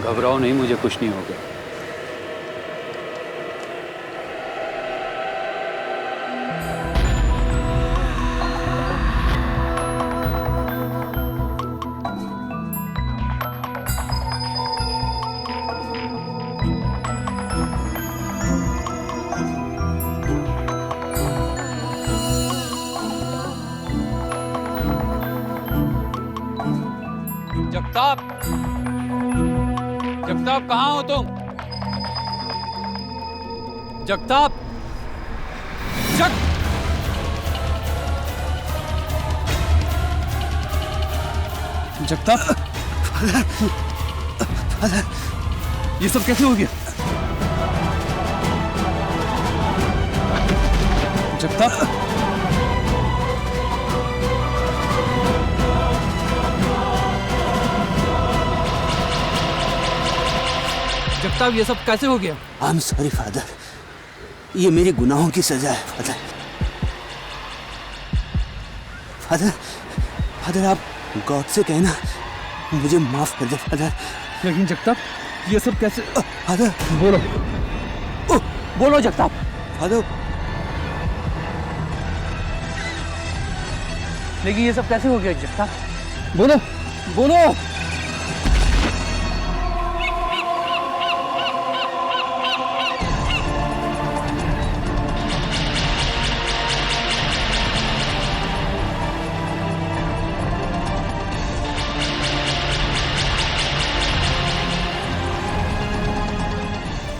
घबराओ नहीं, मुझे कुछ नहीं होगा। जगताप, जगताप कहाँ हो तुम? जगताप, जगताप, ये सब कैसे हो गया? जगताप, जगताप, ये सब कैसे हो गया? आई एम सॉरी फादर, ये मेरी गुनाहों की सजा है फादर। फादर, फादर आप गॉड से कहना मुझे माफ कर दे फादर। लेकिन जगताप, ये सब कैसे? फादर बोलो, बोलो जगताप। फादर, लेकिन ये सब कैसे हो गया जगताप? बोलो, बोलो।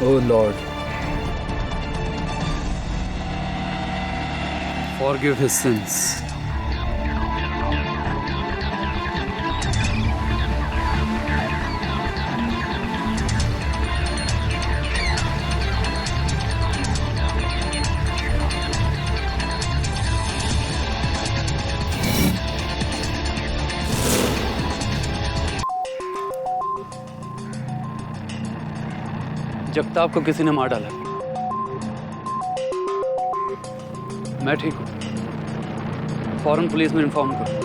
Oh Lord, forgive his sins. Jagtap को किसी ने मार डाला। मैं ठीक हूँ, फौरन पुलिस में इन्फॉर्म करो।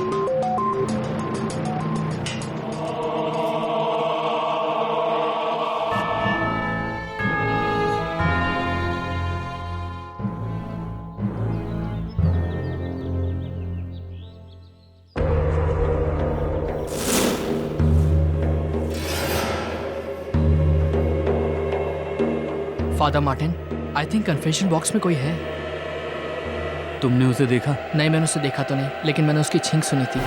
Father Martin, I think confession box में कोई है। तुमने उसे देखा? नहीं, मैंने उसे देखा तो नहीं, लेकिन मैंने उसकी छींक सुनी थी।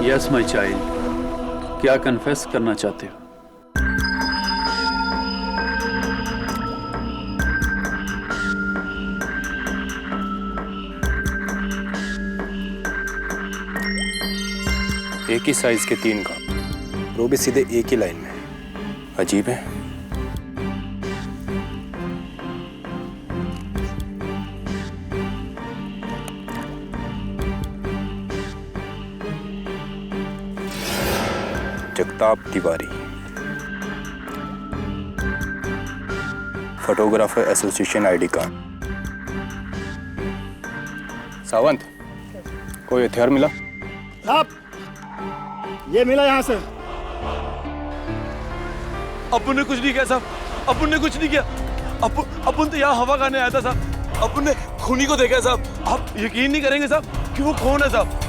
यस माय चाइल्ड, क्या कन्फेस करना चाहते हो? एक ही साइज के 3 का, वो भी सीधे एक ही लाइन में। अजीब है। Jagtap Tiwari, photographer association ID card. Sawant, कोई हथियार मिला? साहब, ये मिला यहाँ से। अपुन ने कुछ नहीं किया साहब, अपुन ने कुछ नहीं किया। अपुन तो यहाँ हवा खाने आया था साहब। अपुन ने खूनी को देखा है साहब। आप यकीन नहीं करेंगे साहब कि वो कौन है साहब।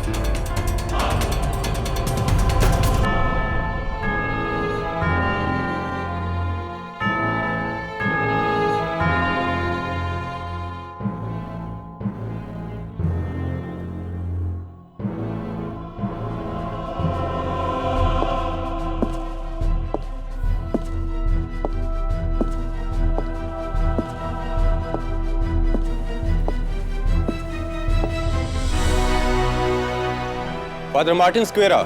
Father Martin स्क्वेरा।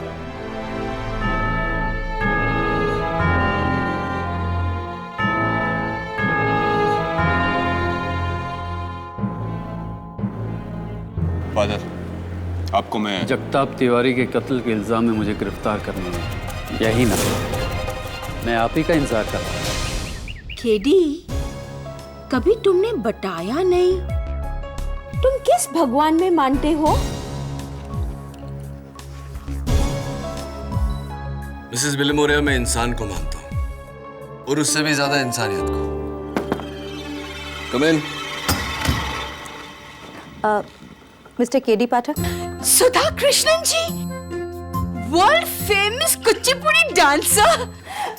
फादर, आपको मैं जगताप तिवारी के कत्ल के इल्जाम में मुझे गिरफ्तार करने में यही ना, मैं आप ही का इंतजार कर रहा हूं। केडी, कभी तुमने बताया नहीं तुम किस भगवान में मानते हो? मिसेस विलिमोरिया, मैं इंसान को मानता हूँ और उससे भी ज्यादा इंसानियत को। कम इन। मिस्टर केडी पाठक। सुधा कृष्णन जी, वर्ल्ड फेमस कुचिपुड़ी डांसर।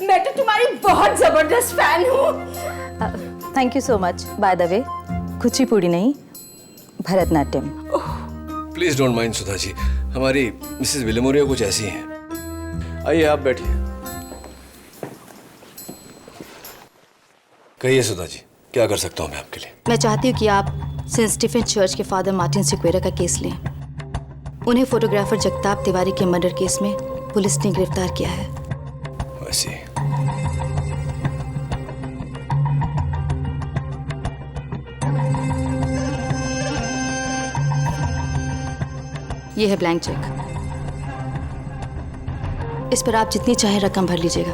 मैं तो तुम्हारी बहुत जबरदस्त फैन हूँ। Thank you so much. By the way, Kuchipudi नहीं, Bharatanatyam. Please don't mind Sudha ji, हमारी मिसेस विलिमोरिया कुछ ऐसी हैं। आइए आप बैठिए। कहिए सुधा जी, क्या कर सकता हूँ मैं आपके लिए? मैं चाहती हूँ कि आप सेंट स्टीफन चर्च के फादर मार्टिन सिक्वेरा का केस लें। उन्हें फोटोग्राफर जगताप तिवारी के मर्डर केस में पुलिस ने गिरफ्तार किया है। वैसे ये है ब्लैंक चेक। इस पर आप जितनी चाहे रकम भर लीजिएगा,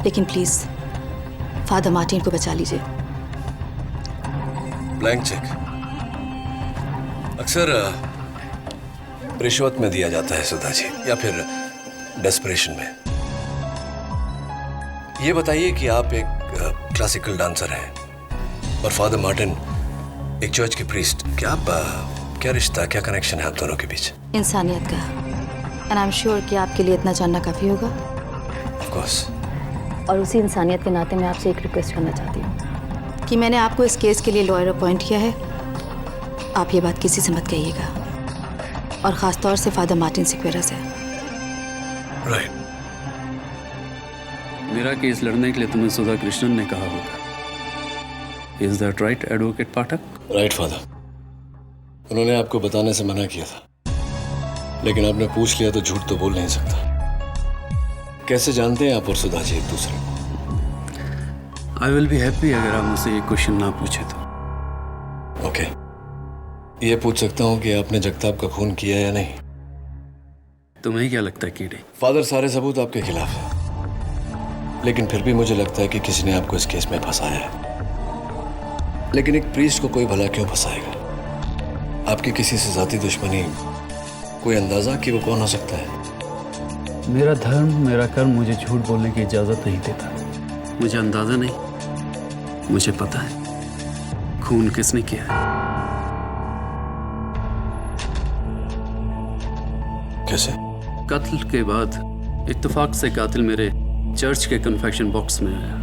लेकिन प्लीज फादर मार्टिन को बचा लीजिए। ब्लैंक चेक अक्सर रिश्वत में दिया जाता है सुधा जी, या फिर डेस्परेशन में। ये बताइए कि आप एक क्लासिकल डांसर हैं और फादर मार्टिन एक चर्च के प्रीस्ट। क्या रिश्ता, क्या कनेक्शन है आप दोनों के बीच? इंसानियत का। एंड आई एम श्योर कि आपके लिए इतना जानना काफी होगा। Of course. और उसी इंसानियत के नाते मैं आपसे एक रिक्वेस्ट करना चाहती हूँ कि मैंने आपको इस केस के लिए लॉयर अपॉइंट किया है। आप ये बात किसी से मत कहिएगा, और खास तौर से फादर मार्टिन सिक्वेरा से। राइट। मेरा केस लड़ने के लिए तुम्हें सुधा कृष्णन ने कहा होगा। Is that right advocate Pathak? Right father, उन्होंने आपको बताने से मना किया था, लेकिन आपने पूछ लिया तो झूठ तो बोल नहीं सकता। कैसे जानते हैं आप और सुधा जी एक दूसरे को? आई विल बी हैप्पी अगर आप मुझसे ये क्वेश्चन ना पूछे तो। ओके, ये पूछ सकता हूँ कि आपने जगताप का खून किया या नहीं? तुम्हें क्या लगता है कीड़े? फादर, सारे सबूत आपके खिलाफ है, लेकिन फिर भी मुझे लगता है कि किसी ने आपको इस केस में फंसाया है। लेकिन एक प्रीस्ट को कोई भला क्यों फंसाएगा? आपकी किसी से जाती दुश्मनी, कोई अंदाजा कि वो कौन हो सकता है? मेरा धर्म, मेरा कर्म मुझे झूठ बोलने की इजाजत नहीं देता। मुझे अंदाजा नहीं, मुझे पता है खून किसने किया है। कैसे? कत्ल के बाद इत्तेफाक से कातिल मेरे चर्च के कन्फेक्शन बॉक्स में आया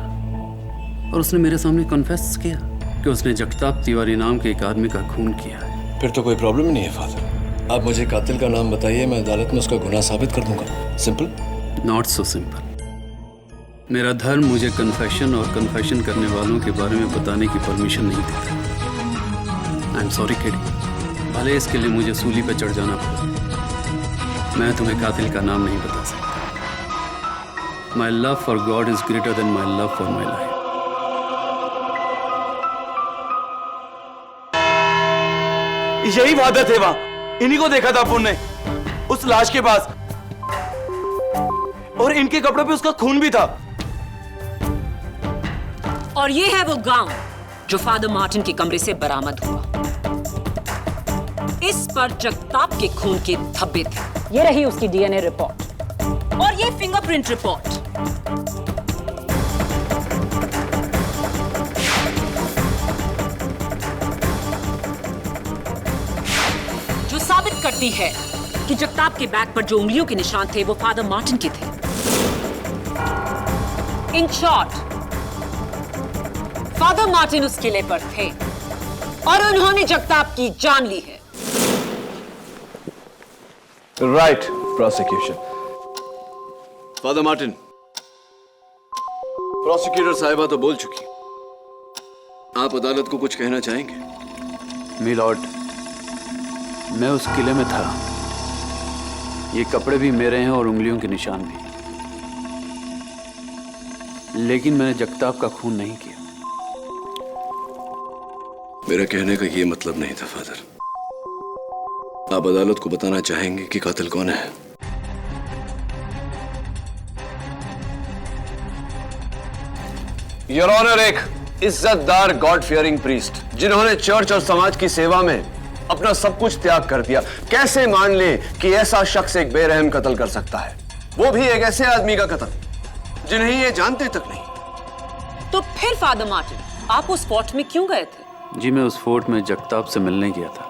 और उसने मेरे सामने कन्फेस किया कि उसने जगताप तिवारी नाम के एक आदमी का खून किया है। फिर तो कोई प्रॉब्लम नहीं है फादर। आप मुझे कातिल का नाम बताइए, मैं अदालत में उसका गुनाह साबित कर दूंगा। सिंपल? Not so simple. मेरा धर्म मुझे कन्फेशन और कन्फेशन करने वालों के बारे में बताने की परमिशन नहीं देता। आई एम सॉरी किडी, भले इसके लिए मुझे सूली पर चढ़ जाना पड़ा, मैं तुम्हें कातिल का नाम नहीं बता सकता। My love for God is greater than my love for my life. यही वादा थे वहां, इन्हीं को देखा था अपन ने उस लाश के पास, और इनके कपड़ों पे उसका खून भी था। और ये है वो गाउन जो फादर मार्टिन के कमरे से बरामद हुआ। इस पर जगताप के खून के धब्बे थे। ये रही उसकी डीएनए रिपोर्ट और ये फिंगरप्रिंट रिपोर्ट। जो साबित करती है कि जगताप के बैग पर जो उंगलियों के निशान थे वो फादर मार्टिन के थे। इन शॉर्ट, फादर मार्टिन उस किले पर थे और उन्होंने जगताप की जान ली है। Right prosecution. Father Martin, prosecutor साहिबा तो बोल चुकी, आप अदालत को कुछ कहना चाहेंगे? मिलॉर्ड, मैं उस किले में था ये कपड़े भी मेरे हैं और उंगलियों के निशान भी। लेकिन मैंने जगताप का खून नहीं किया। मेरा कहने का ये मतलब नहीं था फादर। आप अदालत को बताना चाहेंगे कि कातिल कौन है? योर ऑनर, एक इज्जतदार गॉड फियरिंग प्रीस्ट जिन्होंने चर्च और समाज की सेवा में अपना सब कुछ त्याग कर दिया, कैसे मान ले कि ऐसा शख्स एक बेरहम कत्ल कर सकता है, वो भी एक ऐसे आदमी का कत्ल जिन्हें ये जानते तक नहीं। तो फिर फादर मार्टिन, आप उस फोर्ट में क्यों गए थे? जी मैं उस फोर्ट में जगताप से मिलने गया था।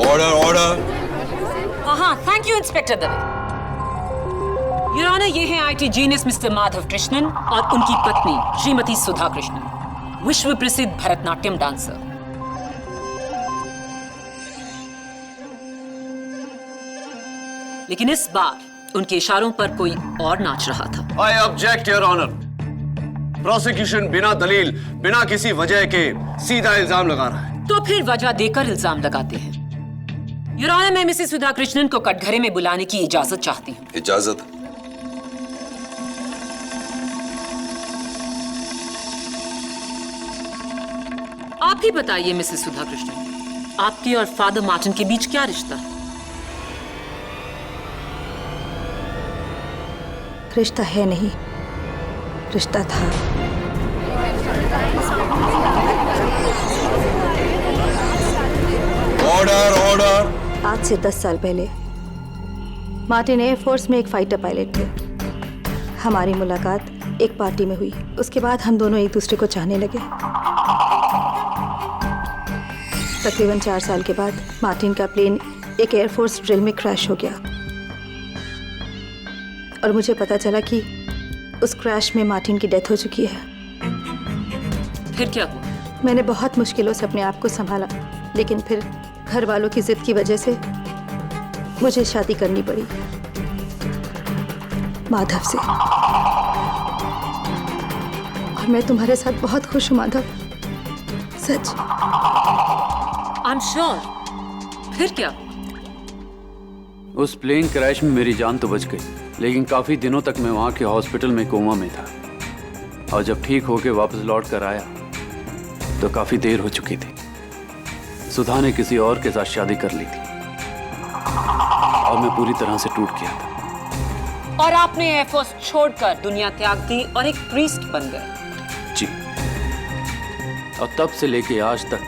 Order order. हाँ, thank you inspector Dave. Your honour, ये हैं IT genius mister Madhav Krishnan और उनकी पत्नी श्रीमती सुधा कृष्णन, विश्व प्रसिद्ध भरतनाट्यम डांसर। लेकिन इस बार उनके इशारों पर कोई और नाच रहा था। I object your honour. Prosecution बिना दलील, बिना किसी वजह के सीधा इल्जाम लगा रहा है। तो फिर वजह देकर इल्जाम लगाते हैं। योर ऑनर, मैं मिसेस सुधा कृष्णन को कटघरे में बुलाने की इजाजत चाहती हूँ। इजाजत? आप ही बताइए मिसेस सुधा कृष्णन, आपके और फादर मार्टिन के बीच क्या रिश्ता है? रिश्ता है नहीं, रिश्ता था। Order order. आज से 10 साल पहले मार्टिन एयरफोर्स में एक फाइटर पायलट थे। हमारी मुलाकात एक पार्टी में हुई। उसके बाद हम दोनों एक दूसरे को चाहने लगे। तकरीबन 4 साल के बाद मार्टिन का प्लेन एक एयरफोर्स ड्रिल में क्रैश हो गया और मुझे पता चला कि उस क्रैश में मार्टिन की डेथ हो चुकी है। फिर क्या हुआ? मैंने बहुत मुश्किलों से अपने आप को संभाला, लेकिन फिर घर वालों की जिद की वजह से मुझे शादी करनी पड़ी माधव से। और मैं तुम्हारे साथ बहुत खुश हूँ माधव, सच। I am sure. फिर क्या? उस प्लेन क्रैश में मेरी जान तो बच गई, लेकिन काफी दिनों तक मैं वहां के हॉस्पिटल में कोमा में था। और जब ठीक होके वापस लौट कर आया तो काफी देर हो चुकी थी। सुधा ने किसी और के साथ शादी कर ली थी और मैं पूरी तरह से टूट गया था। और आपने एयरफोर्स छोड़कर दुनिया त्याग दी और एक प्रीस्ट बन गए। जी। और तब से लेके आज तक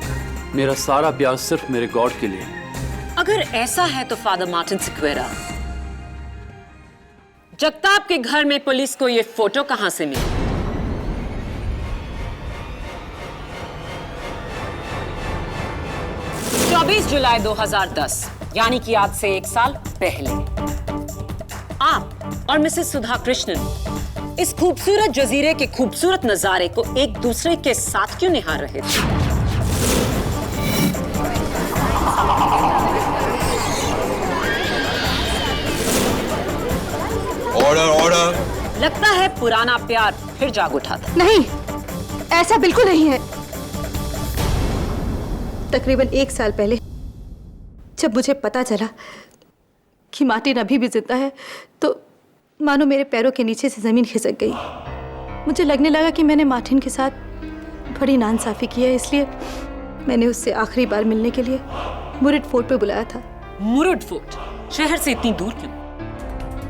मेरा सारा प्यार सिर्फ मेरे गॉड के लिए है। अगर ऐसा है तो फादर मार्टिन सिक्वेरा, जगताप के घर में पुलिस को ये फोटो कहां से मिली? जुलाई 2010, यानी कि आज से 1 साल पहले आप और मिसेस सुधा कृष्णन इस खूबसूरत जजीरे के खूबसूरत नजारे को एक दूसरे के साथ क्यों निहार रहे थे? Order order. लगता है पुराना प्यार फिर जाग उठा था। नहीं, ऐसा बिल्कुल नहीं है। तकरीबन 1 साल पहले जब मुझे पता चला कि मार्टिन अभी भी जिंदा है तो मानो मेरे पैरों के नीचे से जमीन खिसक गई। मुझे लगने लगा कि मैंने मार्टिन के साथ बड़ी नाइंसाफी की है, इसलिए मैंने उससे आखिरी बार मिलने के लिए मुरुड फोर्ट पे बुलाया था। मुरुड फोर्ट शहर से इतनी दूर क्यों?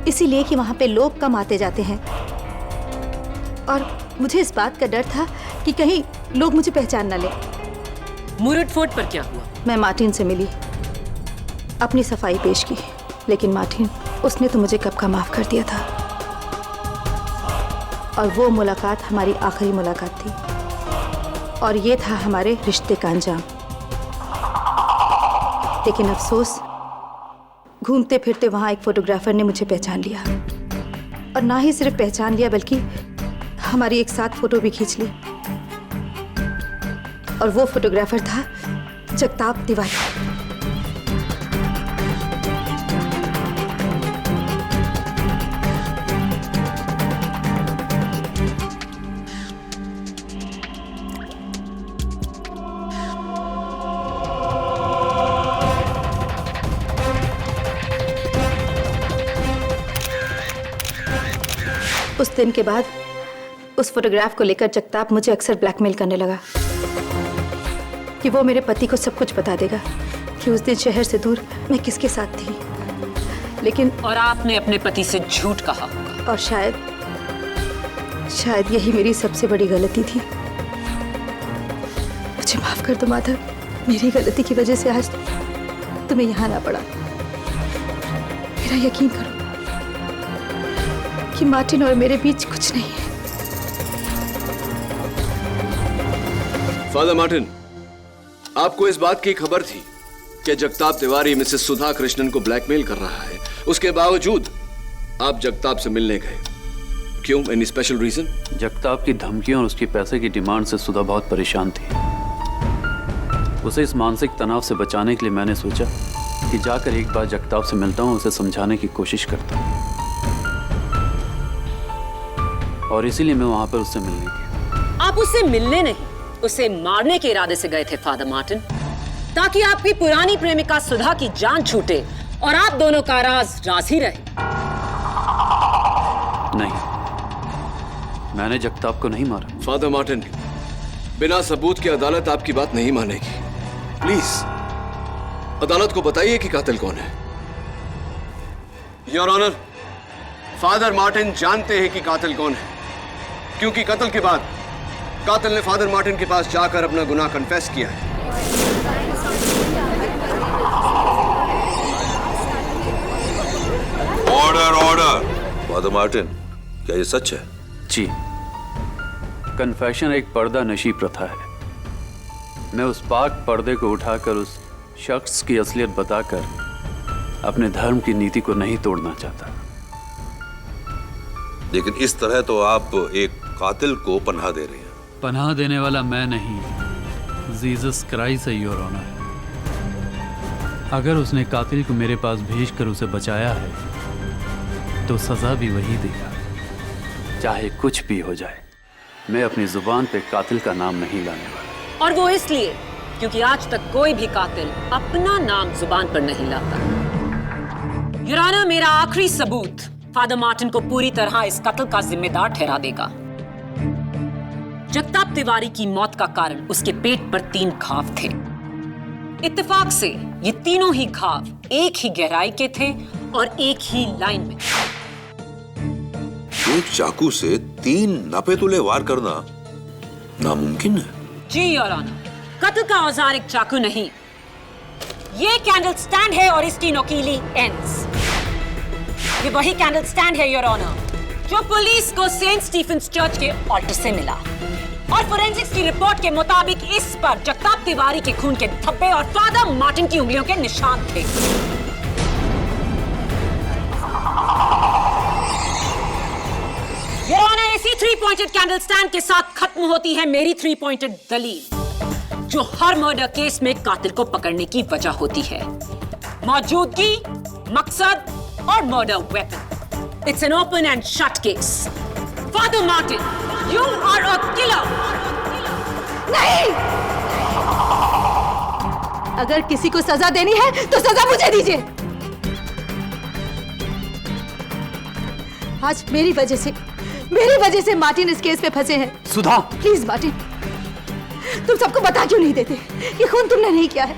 इसीलिए कि वहां पे लोग कम आते जाते हैं और मुझे इस बात का डर था कि कहीं लोग मुझे पहचान ना लें। मुरुड फोर्ट पर क्या हुआ? मैं मार्टिन से मिली, अपनी सफाई पेश की, लेकिन मार्टिन उसने तो मुझे कब का माफ कर दिया था। और वो मुलाकात हमारी आखिरी मुलाकात थी और ये था हमारे रिश्ते का अंजाम। लेकिन अफसोस, घूमते फिरते वहां एक फोटोग्राफर ने मुझे पहचान लिया और ना ही सिर्फ पहचान लिया बल्कि हमारी एक साथ फोटो भी खींच ली। और वो फोटोग्राफर था जगताप तिवारी। उस दिन के बाद उस फोटोग्राफ को लेकर जगताप मुझे अक्सर ब्लैकमेल करने लगा कि वो मेरे पति को सब कुछ बता देगा कि उस दिन शहर से दूर मैं किसके साथ थी। लेकिन और आपने अपने पति से झूठ कहा होगा। और शायद यही मेरी सबसे बड़ी गलती थी। मुझे माफ कर दो माधव, मेरी गलती की वजह से आज तुम्हें यहाँ ना पड़ा। मेरा यकीन करो कि मार्टिन और मेरे बीच कुछ नहीं है। फादर मार्टिन, आपको इस बात की खबर थी कि जगताप तिवारी मिसेस सुधा कृष्णन को ब्लैकमेल कर रहा है, उसके बावजूद आप जगताप से मिलने गए। क्यों? Any special reason? जगताप की धमकियों और उसकी पैसे की डिमांड से सुधा बहुत परेशान थी। उसे इस मानसिक तनाव से बचाने के लिए मैंने सोचा कि जाकर एक बार जगताप से मिलता हूं, उसे समझाने की कोशिश करता हूं, और इसीलिए मैं वहां पर उससे मिलने गया। आप उससे मिलने नहीं, उसे मारने के इरादे से गए थे फादर मार्टिन, ताकि आपकी पुरानी प्रेमिका सुधा की जान छूटे और आप दोनों का राज ही रहे। नहीं, मैंने जगताप को नहीं मारा। फादर मार्टिन, बिना सबूत की अदालत आपकी बात नहीं मानेगी। प्लीज अदालत को बताइए कि कातिल कौन है। योर ऑनर, फादर मार्टिन जानते हैं कि कातिल कौन है, क्योंकि कत्ल के बाद कातिल ने फादर मार्टिन के पास जाकर अपना गुनाह कन्फेस किया है। Order order. फादर मार्टिन, क्या ये सच है? जी, कन्फेशन एक पर्दा नशी प्रथा है। मैं उस पाक पर्दे को उठाकर उस शख्स की असलियत बताकर अपने धर्म की नीति को नहीं तोड़ना चाहता। लेकिन इस तरह तो आप एक कातिल को पनाह दे रहे हैं। पनाह देने वाला मैं नहीं, जीसस क्राइस्ट है योर ऑनर। अगर उसने कातिल को मेरे पास भेजकर उसे बचाया है तो सजा भी वही देगा, चाहे कुछ भी हो जाए। मैं अपनी जुबान पे कातिल का नाम नहीं लाने वाला। और वो इसलिए क्योंकि आज तक कोई भी कातिल अपना नाम जुबान पर नहीं लाता। योर ऑनर, मेरा आखिरी सबूत फादर मार्टिन को पूरी तरह इस कत्ल का जिम्मेदार ठहरा देगा। जगताप तिवारी की मौत का कारण उसके पेट पर 3 घाव थे। इत्तेफाक से ये तीनों ही घाव एक ही गहराई के थे और एक ही लाइन में। एक चाकू से 3 नापेतुले वार करना नामुमकिन है। जी योर ऑनर, कत्ल का औजार एक चाकू नहीं, ये कैंडल स्टैंड है और इसकी नोकीली एंड्स। ये वही कैंडल स्टैंड है योर ऑनर जो पुलिस को सेंट स्टीफेंस चर्च के ऑल्टर से मिला, और फोरेंसिक्स की रिपोर्ट के मुताबिक इस पर जगताप तिवारी के खून के धब्बे और फादर मार्टिन की उंगलियों के निशान थे। योर ऑनर, इसी 3 पॉइंटेड कैंडल स्टैंड के साथ खत्म होती है मेरी 3 पॉइंटेड दलील, जो हर मर्डर केस में कातिल को पकड़ने की वजह होती है। मौजूदगी, मकसद और murder weapon. It's an open and shut case. Father Martin, you are a killer. नहीं! अगर किसी को सजा देनी है तो सजा मुझे दीजिए। आज मेरी वजह से मार्टिन इस केस में फंसे हैं। सुधा, प्लीज मार्टिन, तुम सबको बता क्यों नहीं देते? ये खून तुमने नहीं किया है।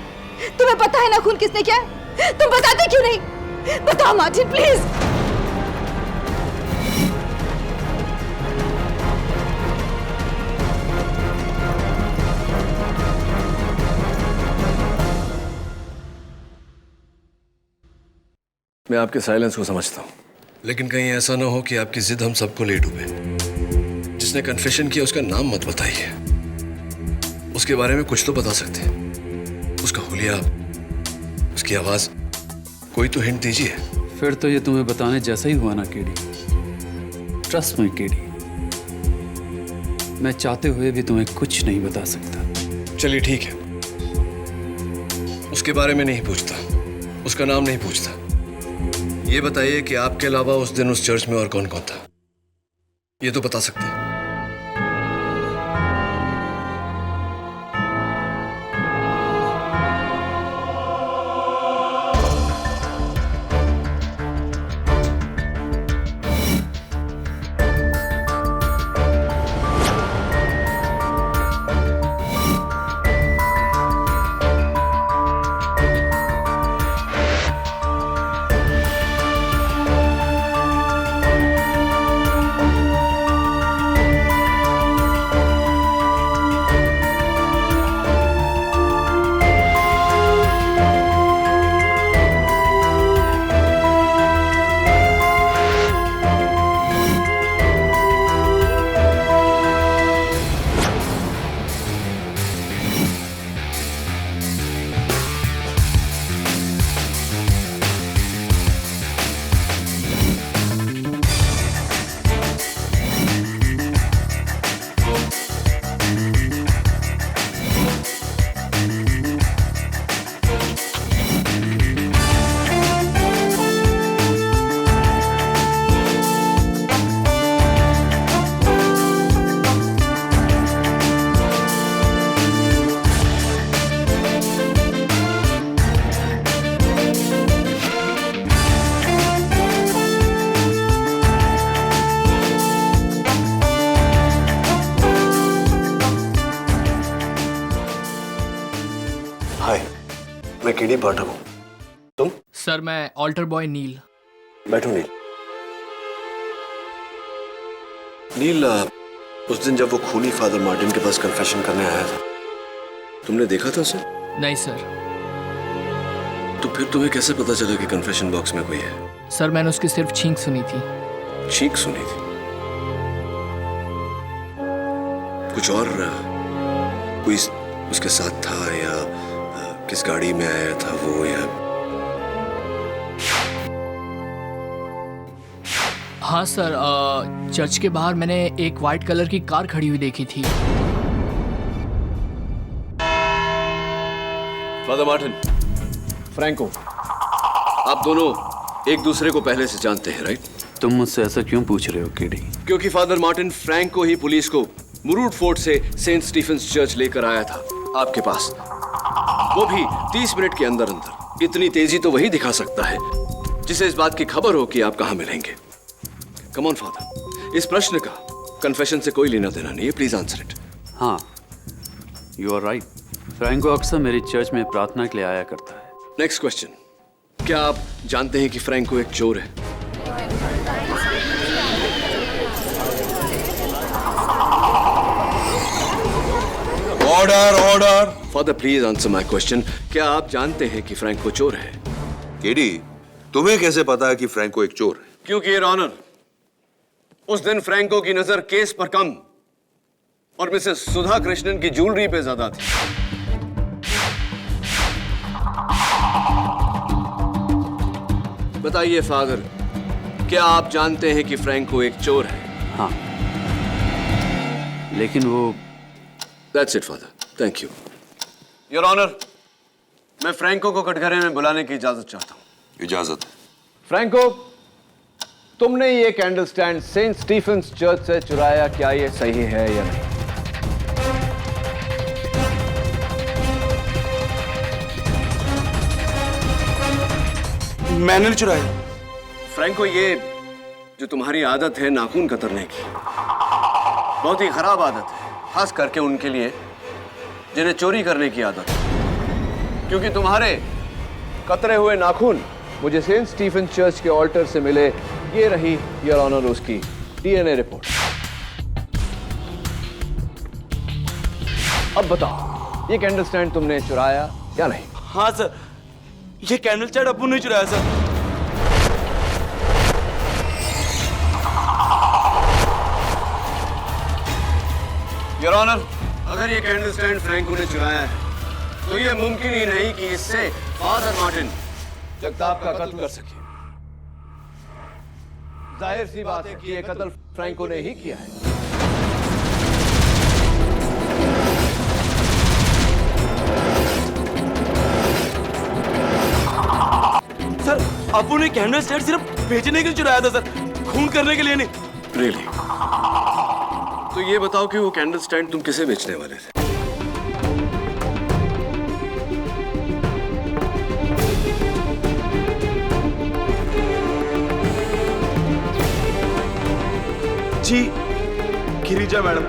तुम्हें पता है ना खून किसने किया है? तुम बताते क्यों नहीं? बताओ मार्टिन, प्लीज। मैं आपके साइलेंस को समझता हूं, लेकिन कहीं ऐसा ना हो कि आपकी जिद हम सबको ले डूबे। जिसने कन्फेशन किया उसका नाम मत बताइए, उसके बारे में कुछ तो बता सकते हैं। उसका हुलिया, उसकी आवाज, कोई तो हिंट दीजिए। फिर तो ये तुम्हें बताने जैसा ही हुआ ना केडी। ट्रस्ट मी केडी, मैं चाहते हुए भी तुम्हें कुछ नहीं बता सकता। चलिए ठीक है, उसके बारे में नहीं पूछता, उसका नाम नहीं पूछता। ये बताइए कि आपके अलावा उस दिन उस चर्च में और कौन कौन था, ये तो बता सकते हैं। हाय, मैं केडी पाठक हूँ। तुम? सर मैं ऑल्टर बॉय नील। बैठो नील। नील, उस दिन जब वो खूनी फादर मार्टिन के पास कन्फेशन करने आया था, तुमने देखा था उसे? नहीं सर। तो फिर तुम्हें कैसे पता चला कि कन्फेशन बॉक्स में कोई है? सर मैंने उसकी सिर्फ छींक सुनी थी। छींक सुनी थी? कुछ और कोई उसके साथ था, या किस गाड़ी में आया था वो, या? हाँ सर, चर्च के बाहर मैंने एक वाइट कलर की कार खड़ी हुई देखी थी। फादर मार्टिन, फ्रैंको, आप दोनों एक दूसरे को पहले से जानते हैं, राइट? तुम मुझसे ऐसा क्यों पूछ रहे हो केडी? क्योंकि फादर मार्टिन फ्रैंको ही पुलिस को मुरूड फोर्ट से सेंट स्टीफेंस चर्च लेकर आया था आपके पास, वो भी 30 मिनट के अंदर अंदर। इतनी तेजी तो वही दिखा सकता है जिसे इस बात की खबर हो कि आप कहां मिलेंगे। कम ऑन फादर, इस प्रश्न का कन्फेशन से कोई लेना देना नहीं है, प्लीज आंसर इट। हाँ, यू आर राइट। फ्रैंको अक्सर मेरी चर्च में प्रार्थना के लिए आया करता है। नेक्स्ट क्वेश्चन, क्या आप जानते हैं कि फ्रैंको एक चोर है? Order order. Father please answer my question, क्या आप जानते हैं कि फ्रैंको चोर है? केडी, तुम्हें कैसे पता है कि फ्रैंको एक चोर है? क्योंकि योर ऑनर, उस दिन फ्रैंको की नजर केस पर कम और मिसेस सुधा कृष्णन की ज्वेलरी पे ज्यादा थी। बताइए फादर, क्या आप जानते हैं कि फ्रैंको एक चोर है? हाँ, लेकिन वो... That's it, father. Thank you. Your Honor, मैं फ्रैंको को कटघरे में बुलाने की इजाजत चाहता हूँ। इजाजत। फ्रैंको, तुमने ये candle stand Saint Stephen's church से चुराया, क्या ये सही है या नहीं? मैंने नहीं चुराया। फ्रैंको, ये जो तुम्हारी आदत है नाखून कतरने की, बहुत ही खराब आदत है, खास करके उनके लिए जिन्हें चोरी करने की आदत है। क्योंकि तुम्हारे कतरे हुए नाखून मुझे सेंट स्टीफेन चर्च के ऑल्टर से मिले। ये रही योर ऑनर उसकी डीएनए रिपोर्ट। अब बताओ, ये कैंडल स्टैंड तुमने चुराया या नहीं? हाँ सर, ये कैंडल स्टैंड अप्पू ने चुराया सर। योर ऑनर, अगर ये कैंडल स्टैंड फ्रैंको ने चुराया है तो ये मुमकिन ही नहीं कि इससे फादर मार्टिन जगताप का कत्ल कर सके। जाहिर सी बात है कि ये कत्ल फ्रैंको ने ही किया है। सर, अप्पू ने कैंडल स्टैंड सिर्फ बेचने के लिए चुराया था सर, खून करने के लिए नहीं। रियली? तो ये बताओ कि वो कैंडल स्टैंड तुम किसे बेचने वाले थे? जी, Girija madam.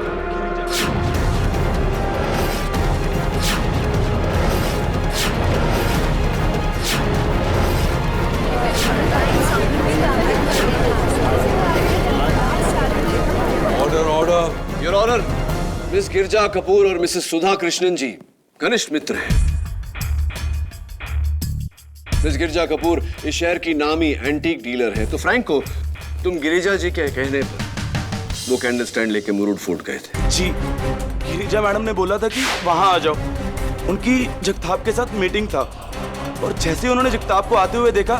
Order order. Your honour, miss Girja Kapoor और मिसेस सुधा कृष्णन जी घनिष्ठ मित्र हैं। मिस गिरजा कपूर इस शहर की नामी एंटीक डीलर है, तो फ्रैंको, तुम गिरिजा जी के कहने पर वो कैंडल स्टैंड लेके मुरूड फोर्ट गए थे? जी, गिरिजा मैडम ने बोला था कि वहां आ जाओ, उनकी जगताप के साथ मीटिंग था। और जैसे उन्होंने जगताप को आते हुए देखा,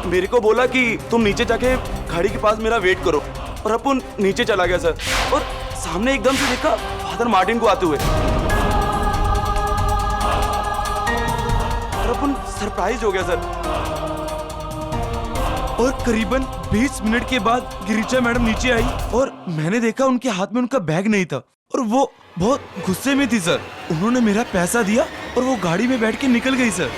मेरे को बोला कि तुम नीचे जाके गाड़ी के पास मेरा वेट करो। और अपन नीचे चला गया सर, और सामने एकदम से देखा फादर मार्टिन को आते हुए। और अपन सरप्राइज हो गया सर। और करीबन 20 मिनट के बाद गिरिजा मैडम नीचे आई और मैंने देखा उनके हाथ में उनका बैग नहीं था और वो बहुत गुस्से में थी सर। उन्होंने मेरा पैसा दिया और वो गाड़ी में बैठ के निकल गई सर।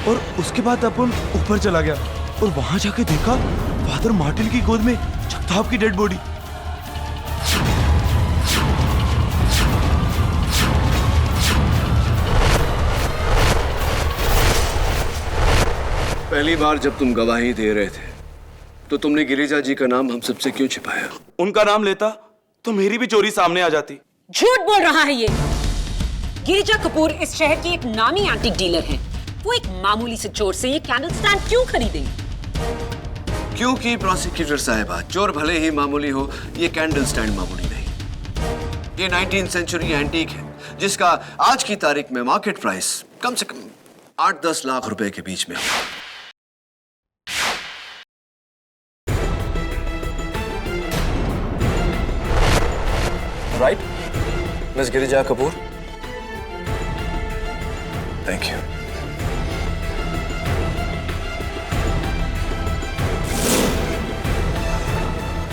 और उसके बाद अपन ऊपर चला गया और वहां जाके देखा फादर मार्टिन की गोद में जगताप की डेड बॉडी। पहली बार जब तुम गवाही दे रहे थे तो तुमने गिरिजा जी का नाम हम सबसे क्यों छिपाया? उनका नाम लेता तो मेरी भी चोरी सामने आ जाती। झूठ बोल रहा है ये। गिरिजा कपूर इस शहर की एक नामी एंटीक डीलर हैं। वो एक मामूली से चोर से ये कैंडल स्टैंड क्यों खरीदेंगे? क्योंकि प्रोसिक्यूटर साहिबा, चोर भले ही मामूली हो, ये कैंडल स्टैंड मामूली नहीं। ये 19th सेंचुरी एंटीक है जिसका आज की तारीख में मार्केट प्राइस कम से कम 8-10 लाख रुपए के बीच में हो। Right miss Girija Kapoor? Thank you.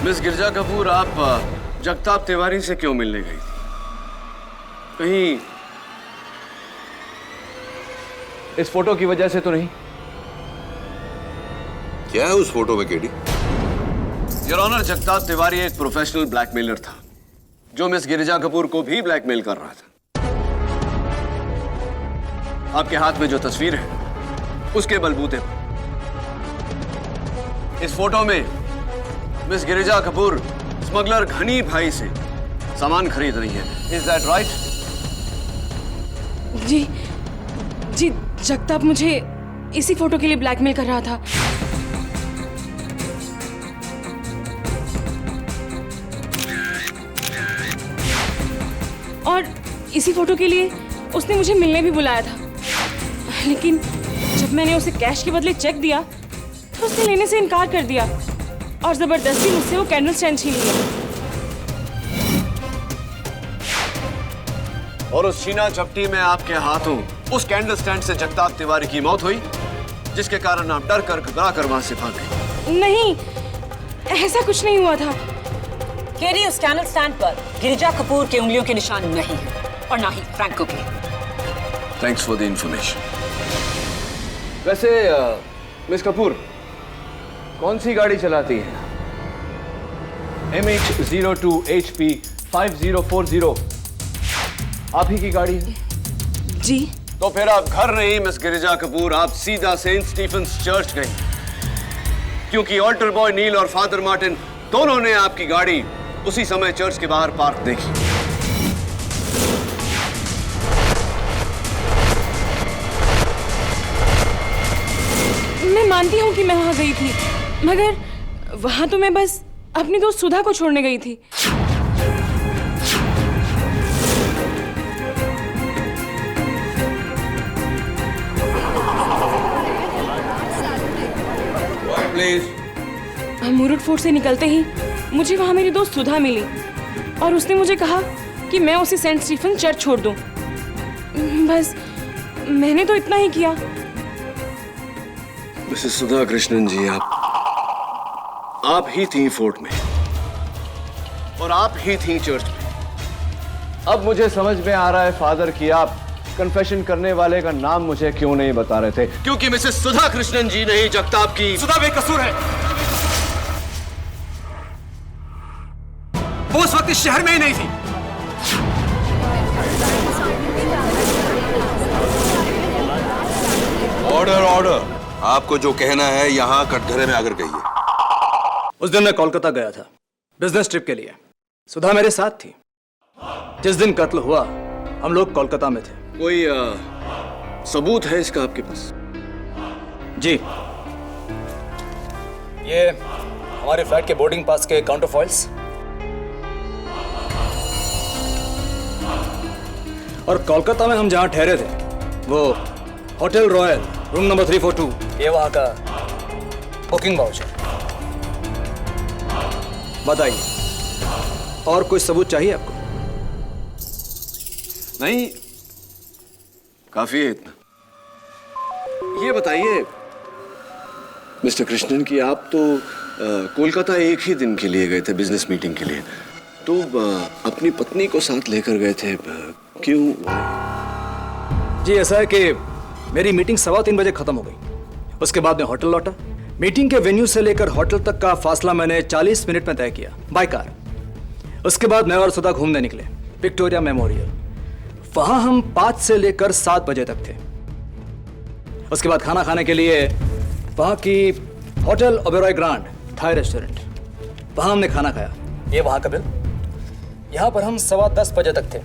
Miss Girija Kapoor, आप जगताप तिवारी से क्यों मिलने गई थी? कहीं इस फोटो की वजह से तो नहीं? क्या है उस फोटो में KD? Your honour, Jagtap Tiwari एक प्रोफेशनल ब्लैकमेलर था जो मिस गिरिजा कपूर को भी ब्लैकमेल कर रहा था। आपके हाथ में जो तस्वीर है उसके बलबूते पर इस फोटो में मिस गिरिजा कपूर स्मगलर घनी भाई से सामान खरीद रही है। Is that right? जी जी, जगताप मुझे इसी फोटो के लिए ब्लैकमेल कर रहा था। और इसी फोटो के लिए उसने मुझे मिलने भी बुलाया था, लेकिन जब मैंने उसे कैश के बदले चेक दिया तो उसने लेने से इनकार कर दिया और जबरदस्ती मुझसे वो कैंडल स्टैंड छीन लिया। और उस छीना झपटी में आपके हाथों उस कैंडल स्टैंड से जगताप तिवारी की मौत हुई, जिसके कारण आप डर कर घबरा कर वहां से भाग गए। नहीं, ऐसा कुछ नहीं हुआ था। केडी, उस कैंडल स्टैंड पर गिरिजा कपूर के उंगलियों के निशान नहीं है और ना ही फ्रैंको के। Thanks for the information. वैसे मिस कपूर कौन सी गाड़ी चलाती है? MH02HP 5040 आप ही की गाड़ी है? जी। तो फिर आप घर नहीं मिस गिरिजा कपूर, आप सीधा सेंट स्टीफेंस चर्च गई, क्योंकि ऑल्टर बॉय नील और फादर मार्टिन दोनों ने आपकी गाड़ी उसी समय चर्च के बाहर पार्क देखी। मैं मानती हूँ कि मैं वहां गई थी, मगर वहां तो मैं बस अपनी दोस्त सुधा को छोड़ने गई थी। प्लीज। मुरुड फोर्ट से निकलते ही मुझे वहां मेरी दोस्त सुधा मिली और उसने मुझे कहा कि मैं उसे सेंट स्टीफन चर्च छोड़ दूं। बस मैंने तो इतना ही किया। मिसेस सुधा कृष्णन जी, आप ही थी फोर्ट में और आप ही थी चर्च में। अब मुझे समझ में आ रहा है फादर कि आप कन्फेशन करने वाले का नाम मुझे क्यों नहीं बता रहे थे। क्योंकि मिसेस सुधा कृष्णन जी नहीं जगताप की। सुधा बेकसूर है। वो उस वक्त इस शहर में ही नहीं थी। Order order. आपको जो कहना है यहाँ कटघरे में आकर कहिए। उस दिन मैं कोलकाता गया था बिजनेस ट्रिप के लिए। सुधा मेरे साथ थी। जिस दिन कत्ल हुआ हम लोग कोलकाता में थे। कोई सबूत है इसका आपके पास? जी, ये हमारे फ्लैट के बोर्डिंग पास के काउंटर फॉइल्स और कोलकाता में हम जहां ठहरे थे वो होटल रॉयल रूम नंबर 342, ये वहां का बुकिंग वाउचर। बताइए, और कोई सबूत चाहिए आपको? नहीं, काफी है इतना। ये बताइए मिस्टर कृष्णन कि आप तो कोलकाता एक ही दिन के लिए गए थे बिजनेस मीटिंग के लिए, तो अपनी पत्नी को साथ लेकर गए थे, क्यों? जी, ऐसा है कि मेरी मीटिंग 3:15 बजे खत्म हो गई। उसके बाद मैं होटल लौटा। मीटिंग के वेन्यू से लेकर होटल तक का फासला मैंने 40 मिनट में तय किया बाय कार। उसके बाद मैं और सुधा घूमने निकले विक्टोरिया मेमोरियल। वहां हम 5 से लेकर 7 बजे तक थे। उसके बाद खाना खाने के लिए वहाँ की hotel Oberoi grand Thai restaurant, वहाँ हमने खाना खाया। ये वहाँ का बिल। यहाँ पर हम 10:15 बजे तक थे।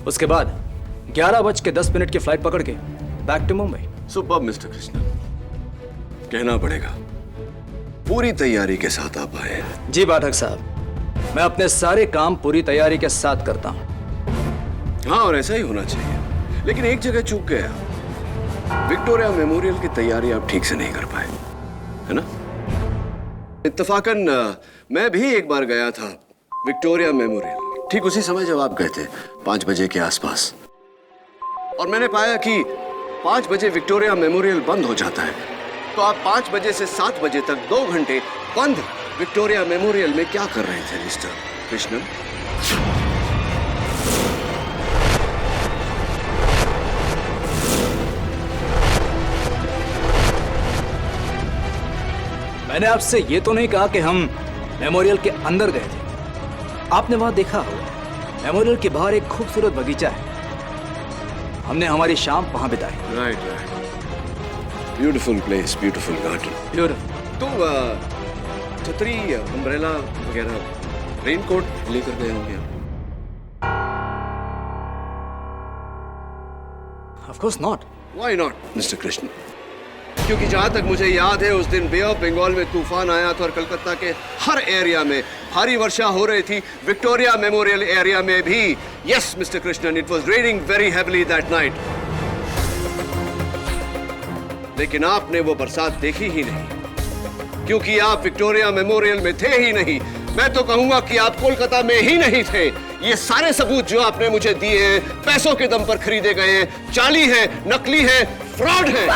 उसके बाद 11:10 की फ्लाइट पकड़ के back to Mumbai. Superb mister Krishnan, कहना पड़ेगा पूरी तैयारी के साथ आप आए हैं। जी पाठक साहब, मैं अपने सारे काम पूरी तैयारी के साथ करता हूँ। हाँ, और ऐसा ही होना चाहिए। लेकिन एक जगह चूक गया, विक्टोरिया मेमोरियल की तैयारी आप ठीक से नहीं कर पाए, है ना? इत्तफाकन मैं भी एक बार गया था विक्टोरिया मेमोरियल, ठीक उसी समय जब आप गए थे, 5 बजे के आसपास। और मैंने पाया कि 5 बजे विक्टोरिया मेमोरियल बंद हो जाता है। तो आप 5 बजे से 7 बजे तक 2 घंटे बंद विक्टोरिया मेमोरियल में क्या कर रहे थे मिस्टर कृष्णन? मैंने आपसे ये तो नहीं कहा कि हम मेमोरियल के अंदर गए थे। आपने वहां देखा होगा, मेमोरियल के बाहर एक खूबसूरत बगीचा है। हमने हमारी शाम वहां बिताई। Right. Beautiful place, beautiful garden. Beautiful. तो छतरी, अम्ब्रेला वगैरह, रेनकोट लेकर गए होंगे? Of course not. Why not, mister Krishna? क्योंकि जहां तक मुझे याद है, उस दिन बे ऑफ बंगाल में तूफान आया था और कलकत्ता के हर एरिया में भारी वर्षा हो रही थी। विक्टोरिया मेमोरियल एरिया में भी। Yes mister Krishnan, it was raining very heavily that night. लेकिन आपने वो बरसात देखी ही नहीं, क्योंकि आप विक्टोरिया मेमोरियल में थे ही नहीं। मैं तो कहूंगा कि आप कोलकाता में ही नहीं थे। ये सारे सबूत जो आपने मुझे दिए हैं, पैसों के दम पर खरीदे गए हैं, जाली हैं, नकली हैं, फ्रॉड हैं।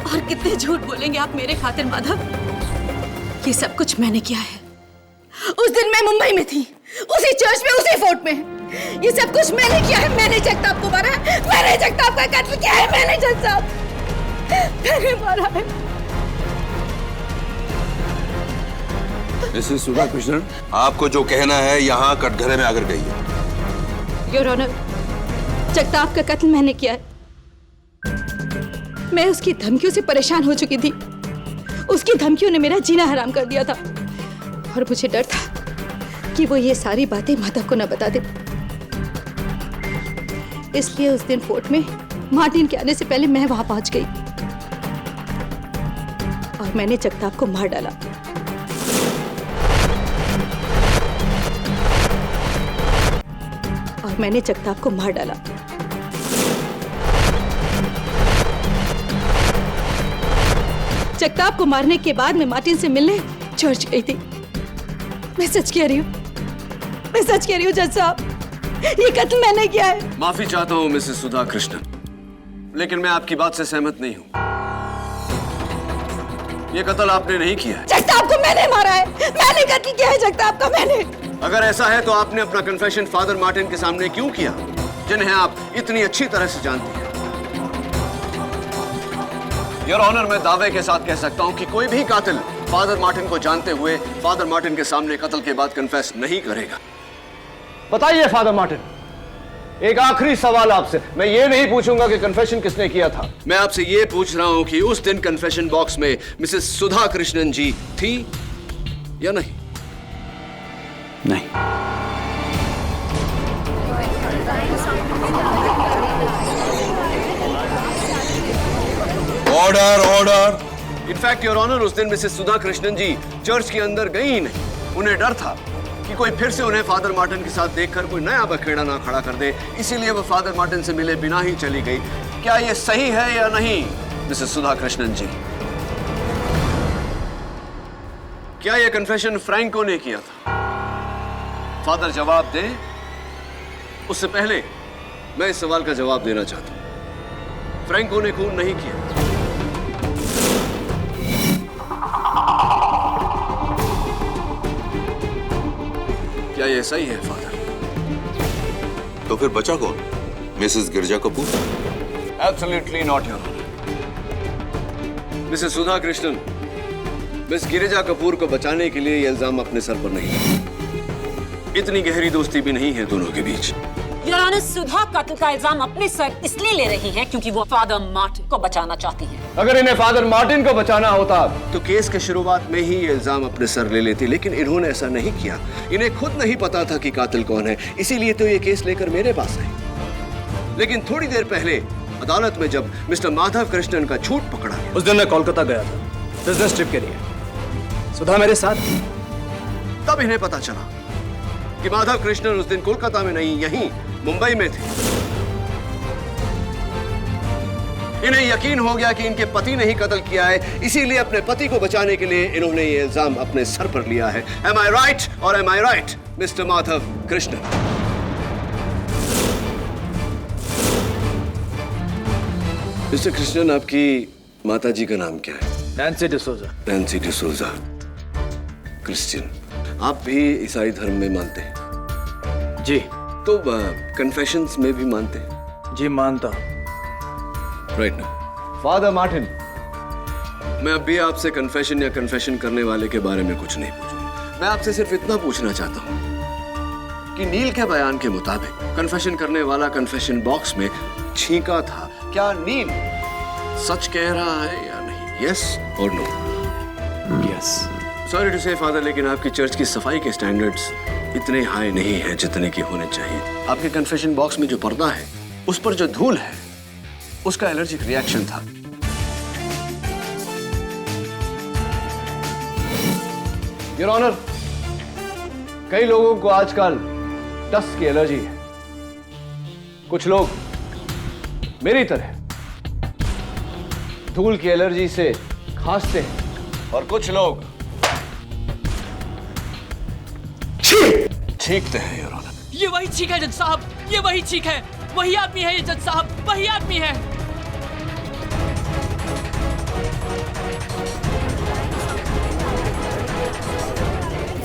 और कितने झूठ बोलेंगे आप मेरे खातिर माधव? ये सब कुछ मैंने किया है। उस दिन मैं मुंबई में थी, उसी चर्च में, उसी फोर्ट में। ये सब कुछ मैंने किया है। मैंने जगताप को मारा है, मैंने जगताप का कत्ल किया है, मैंने जगताप, मैंने मारा है। मिसेस सुधा कृष्णन, आपको जो कहना है यहाँ कटघरे में आकर कहिए। योर ऑनर, जगताप का कत्ल मैंने किया है। मैं उसकी धमकियों से परेशान हो चुकी थी। उसकी धमकियों ने मेरा जीना हराम कर दिया था और मुझे डर था कि वो ये सारी बातें माधव को न बता दे। इसलिए उस दिन फोर्ट में मार्टिन के आने से पहले मैं वहां पहुंच गई और मैंने जगताप को मार डाला। और मैंने जगताप को मार डाला। जगताप को मारने के बाद मैं मार्टिन से मिलने चर्च गई थी। मैं सच कह रही हूँ, मैं सच कह रही हूँ जज साहब, ये कत्ल मैंने किया है। माफी चाहता हूँ मिसेस सुधा कृष्णन, लेकिन मैं आपकी बात से सहमत नहीं हूँ। ये कत्ल आपने नहीं किया है। जगताप को मैंने मारा है, मैंने कत्ल किया है जगताप का, मैंने। अगर ऐसा है तो आपने अपना कन्फेशन फादर मार्टिन के सामने क्यों किया, जिन्हें आप इतनी अच्छी तरह से जानती हैं? योर ऑनर, मैं दावे के साथ कह सकता हूं कि कोई भी कातिल फादर मार्टिन को जानते हुए फादर मार्टिन के सामने कत्ल के बाद कन्फेस नहीं करेगा। बताइए फादर मार्टिन, एक आखिरी सवाल आपसे। मैं ये नहीं पूछूंगा कि कन्फेशन किसने किया था। मैं आपसे ये पूछ रहा हूं कि उस दिन कन्फेशन बॉक्स में मिसेस सुधा कृष्णन जी थी या नहीं? नहीं। Order, order. In fact your honour, उस दिन मिसेस सुधा कृष्णन जी चर्च के अंदर गई ही नहीं। उन्हें डर था कि कोई फिर से उन्हें फादर मार्टिन के साथ देखकर कोई नया बखेड़ा ना खड़ा कर दे, इसीलिए वो फादर मार्टिन से मिले बिना ही चली गई। क्या ये सही है या नहीं मिसेस सुधा कृष्णन जी? क्या ये कन्फेशन फ्रैंको ने किया था? फादर जवाब दें। उससे पहले मैं इस सवाल का जवाब देना चाहता हूं। फ्रैंको ने खून नहीं किया। क्या यह सही है फादर? तो फिर बचा कौन? Mrs Girja Kapoor? Absolutely not your honour. Mrs Sudha Krishnan, miss Girija Kapoor को बचाने के लिए यह इल्जाम अपने सर पर नहीं है। इतनी गहरी दोस्ती भी नहीं है दोनों के बीच। योर ऑनर, सुधा कत्ल का इल्जाम अपने सर इसलिए ले रही हैं क्योंकि वो फादर मार्टिन को बचाना चाहती हैं। अगर इन्हें फादर मार्टिन को बचाना होता तो केस के शुरुआत में ही ये इल्जाम अपने सर ले लेती, लेकिन इन्होंने ऐसा नहीं किया। इन्हें खुद नहीं पता था कि कातिल कौन है, इसीलिए तो ये केस लेकर मेरे पास आई। लेकिन थोड़ी देर पहले अदालत में जब मिस्टर माधव कृष्णन का झूठ पकड़ा गया, उस दिन मैं कोलकाता गया था बिजनेस ट्रिप के लिए। सुधा मेरे साथ थी। तब इन्हें पता चला कि माधव कृष्णन उस दिन कोलकाता में नहीं, यहीं मुंबई में थे। इन्हें यकीन हो गया कि इनके पति ने ही कत्ल किया है, इसीलिए अपने पति को बचाने के लिए इन्होंने ये इल्जाम अपने सर पर लिया है। Am I right or am I right, mister Madhav Krishnan? Mister Krishnan, आपकी माता जी का नाम क्या है? Nancy D'Souza. Nancy D'Souza. Christian, आप भी ईसाई धर्म में मानते हैं? जी। तो कन्फेशंस में भी मानते हैं? जी मानता। राइट ना फादर मार्टिन, मैं अब भी आपसे कन्फेशन या कन्फेशन करने वाले के बारे में कुछ नहीं पूछूंगा। मैं आपसे सिर्फ इतना पूछना चाहता हूं कि नील के बयान के मुताबिक कन्फेशन करने वाला कन्फेशन बॉक्स में छींका था। क्या नील सच कह रहा है या नहीं? यस और नो? यस। सॉरी टू से फादर, लेकिन आपकी चर्च की सफाई के स्टैंडर्ड्स इतने हाई नहीं हैं जितने की होने चाहिए। आपके कन्फेशन बॉक्स में जो पर्दा है, उस पर जो धूल है, उसका एलर्जिक रिएक्शन था। योर ऑनर, कई लोगों को आजकल डस्ट की एलर्जी है। कुछ लोग मेरी तरह धूल की एलर्जी से खांसते हैं और कुछ लोग छींकते हैं। योर ऑनर, ये वही चीख है जज साहब, ये वही चीख है। वही आदमी है ये जज साहब, वही आदमी है।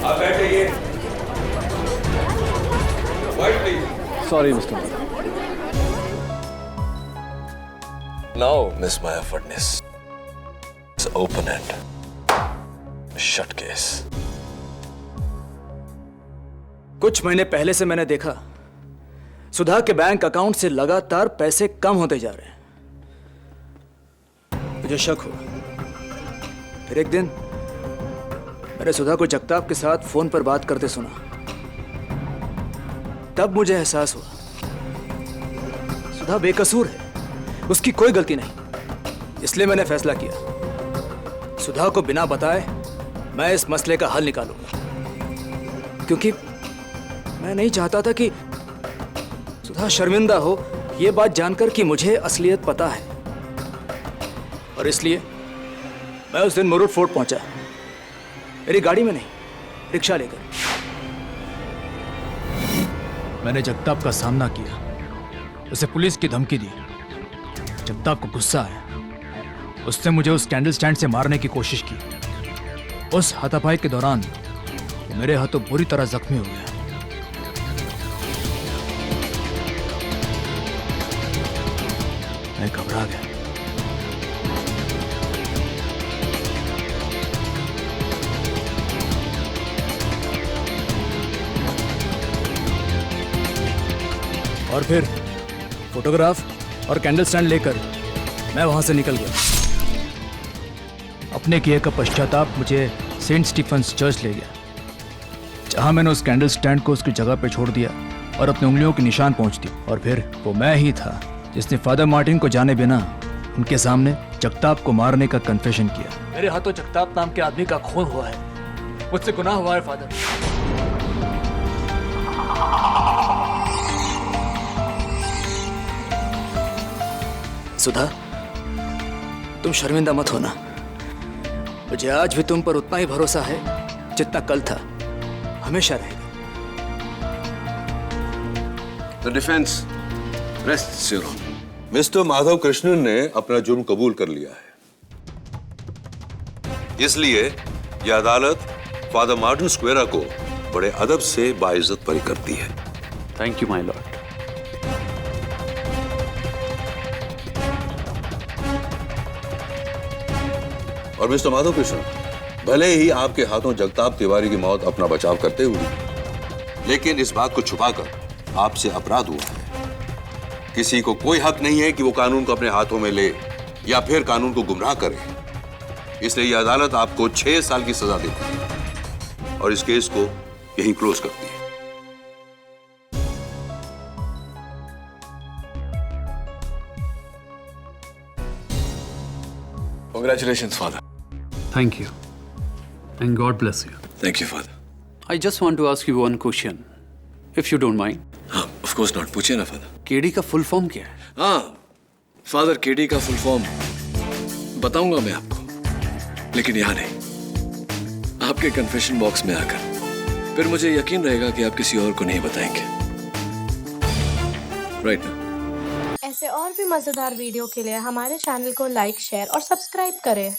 आप बैठिए। Sorry mister. Now miss Maya Phadnis, open and shut case. कुछ महीने पहले से मैंने देखा सुधा के बैंक अकाउंट से लगातार पैसे कम होते जा रहे हैं। मुझे शक हुआ। फिर एक दिन मैंने सुधा को जगताप के साथ फोन पर बात करते सुना। तब मुझे एहसास हुआ सुधा बेकसूर है, उसकी कोई गलती नहीं। इसलिए मैंने फैसला किया सुधा को बिना बताए मैं इस मसले का हल निकालूंगा, क्योंकि मैं नहीं चाहता था कि सुधा शर्मिंदा हो यह बात जानकर कि मुझे असलियत पता है। और इसलिए मैं उस दिन मुरुड फोर्ट पहुंचा, मेरी गाड़ी में नहीं, रिक्शा लेकर। मैंने जगताप का सामना किया, उसे पुलिस की धमकी दी। जगताप को गुस्सा आया, उसने मुझे उस कैंडल स्टैंड से मारने की कोशिश की। उस हाथापाई के दौरान वो मेरे हाथों बुरी तरह जख्मी हो गया। मैं घबरा गया। और फिर फोटोग्राफ और कैंडल स्टैंड लेकर मैं वहां से निकल गया। अपने किए का पश्चाताप मुझे सेंट स्टीफन्स चर्च ले गया, जहां मैंने उस कैंडल स्टैंड को उसकी जगह पे छोड़ दिया और अपने उंगलियों के निशान पहुंच दी। और फिर वो मैं ही था जिसने फादर मार्टिन को जाने बिना उनके सामने जगताप को मारने का कन्फेशन किया। मेरे हाथों जगताप नाम के आदमी का खून हुआ है, मुझसे गुनाह हुआ है फादर। सुधा, तुम शर्मिंदा मत होना। मुझे आज भी तुम पर उतना ही भरोसा है जितना कल था, हमेशा रहेगा। The defense rests your honor. Mister Madhav Krishnan ने अपना जुर्म कबूल कर लिया है, इसलिए यह अदालत फादर मार्टिन स्क्वेरा को बड़े अदब से बाइज्जत बरी करती है। Thank you my Lord. और मिस्टर माधव कृष्णन, भले ही आपके हाथों जगताप तिवारी की मौत अपना बचाव करते हुए, लेकिन इस बात को छुपाकर आपसे अपराध हुआ है। किसी को कोई हक नहीं है कि वो कानून को अपने हाथों में ले या फिर कानून को गुमराह करे। इसलिए यह अदालत आपको 6 साल की सजा देती है और इस केस को यहीं क्लोज करती है। Congratulations, Father. Thank you. And God bless you. Thank you, Father. I just want to ask you one question, if you don't mind. हाँ, of course not. पूछिए ना, Father. केडी का फुल फॉर्म क्या है? हाँ, father KD का full form बताऊंगा मैं आपको, लेकिन यहाँ नहीं, आपके कन्फेशन बॉक्स में आकर। फिर मुझे यकीन रहेगा कि आप किसी और को नहीं बताएंगे। राइट ना? ऐसे और भी मजेदार वीडियो के लिए हमारे चैनल को लाइक, शेयर और सब्सक्राइब करें।